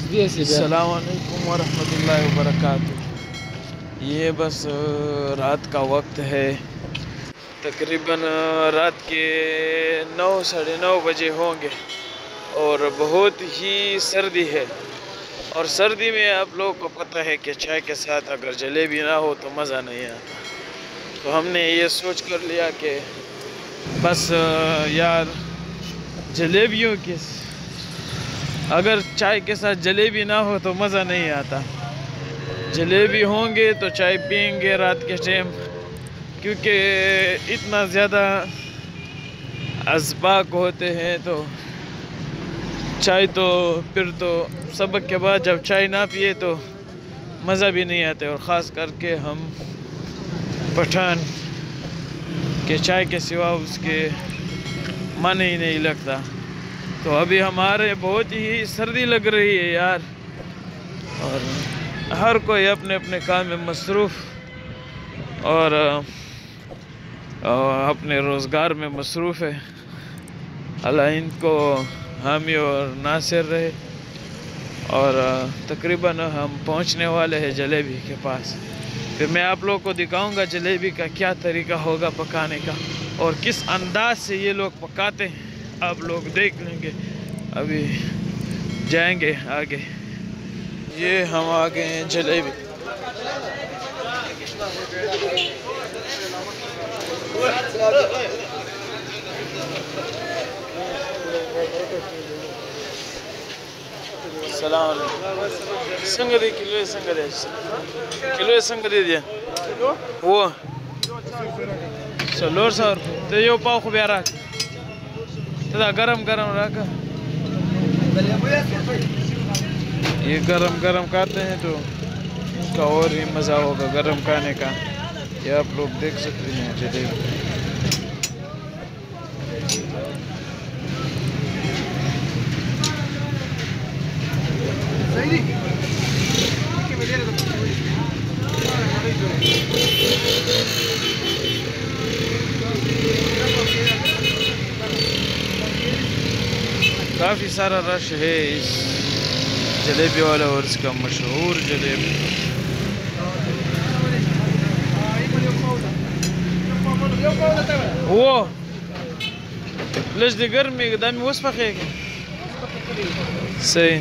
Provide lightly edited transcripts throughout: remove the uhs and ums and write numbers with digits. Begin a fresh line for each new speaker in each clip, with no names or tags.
अस्सलाम वालेकुम वरहमतुल्लाहि वबरकातुह। ये बस रात का वक्त है, तकरीबन रात के 9 साढ़े 9 बजे होंगे और बहुत ही सर्दी है। और सर्दी में आप लोगों को पता है कि चाय के साथ अगर जलेबी ना हो तो मज़ा नहीं आता। तो हमने ये सोच कर लिया कि बस यार जलेबियों के अगर चाय के साथ जलेबी ना हो तो मज़ा नहीं आता। जलेबी होंगे तो चाय पियेंगे रात के टाइम, क्योंकि इतना ज़्यादा असबाक होते हैं तो चाय तो फिर तो सबक के बाद जब चाय ना पिए तो मज़ा भी नहीं आता। और ख़ास करके हम पठान के चाय के सिवा उसके मन ही नहीं लगता। तो अभी हमारे बहुत ही सर्दी लग रही है यार, और हर कोई अपने अपने काम में मसरूफ़ और अपने रोज़गार में मसरूफ़ है। अल्लाह इनको हामी और नासिर रहे। और तकरीबन हम पहुंचने वाले हैं जलेबी के पास। फिर मैं आप लोगों को दिखाऊंगा जलेबी का क्या तरीका होगा पकाने का और किस अंदाज से ये लोग पकाते हैं, आप लोग देख लेंगे। अभी जाएंगे आगे। ये हम आ गए हैं जलेबी। सलाम संगति किलो संगति दिया वो लोर सौ तो यो पाव को ब्यारा तो गरम गरम रखा। ये गरम गरम खाते हैं तो उसका और ही मज़ा होगा गरम खाने का। ये आप लोग देख सकते हैं जलेबी। काफ़ी सारा रश है इस जलेबी वाला और इसका मशहूर जलेबी। वो लज दी गर्मी दामी वस पखेगा सही।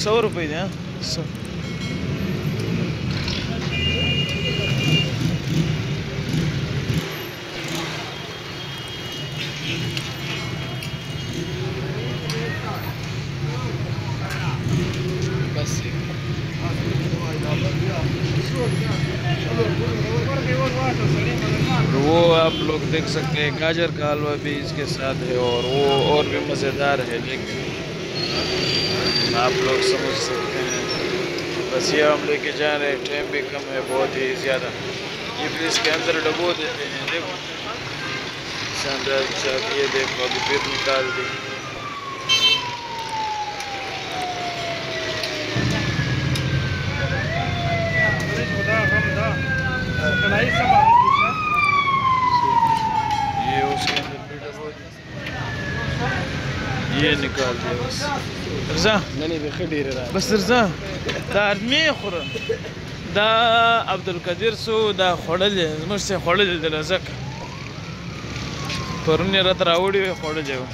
100 रुपये दे। 100 वो आप लोग देख सकते हैं गाजर का हलवा भी इसके साथ है और वो और भी मज़ेदार है, लेकिन आप लोग समझ सकते हैं। बस ये हम लेके जा रहे हैं, टाइम भी कम है बहुत ही ज़्यादा। ये फिर इसके अंदर डबो देते हैं। देखो शानदार साथ ये देखो अभी फिर निकाल दी। ये उसके अंदर ये निकाल दिया बस रजा बस रजा दा आदमी खुरा दा अब्दुल कदीर सो दा खोड़ल मुझसे खोड़ल दे रजक परने रत रावड़ी खोड़ जाओ।